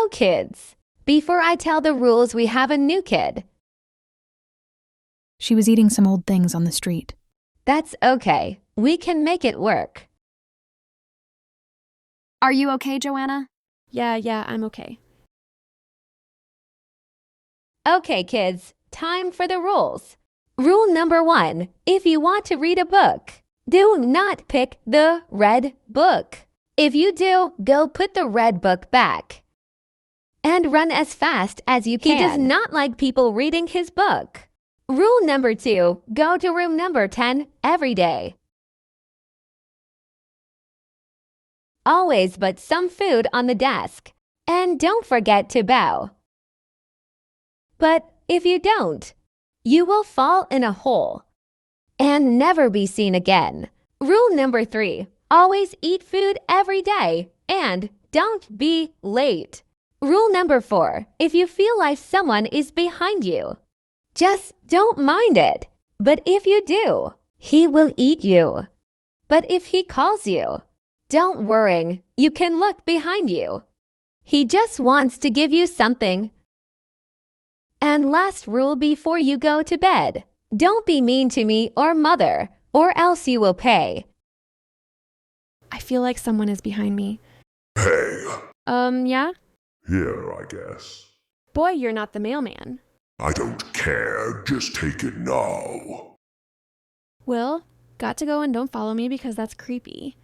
Hello, kids. Before I tell the rules, we have a new kid. She was eating some old things on the street. That's okay. We can make it work. Are you okay, Joanna? Yeah, I'm okay. Okay, kids, time for the rules. Rule number 1, if you want to read a book, do not pick the red book. If you do, go put the red book back. And run as fast as you can. He does not like people reading his book. Rule number 2, go to room number 10 every day. Always put some food on the desk. And don't forget to bow. But if you don't, you will fall in a hole and never be seen again. Rule number 3, always eat food every day and don't be late. Rule number 4, if you feel like someone is behind you, just don't mind it. But if you do, he will eat you. But if he calls you, don't worry, you can look behind you. He just wants to give you something. And last rule before you go to bed, don't be mean to me or mother, or else you will pay. I feel like someone is behind me. Hey, Yeah? here, I guess. Boy, you're not the mailman. I don't care, just take it now. Will, got to go and don't follow me because that's creepy.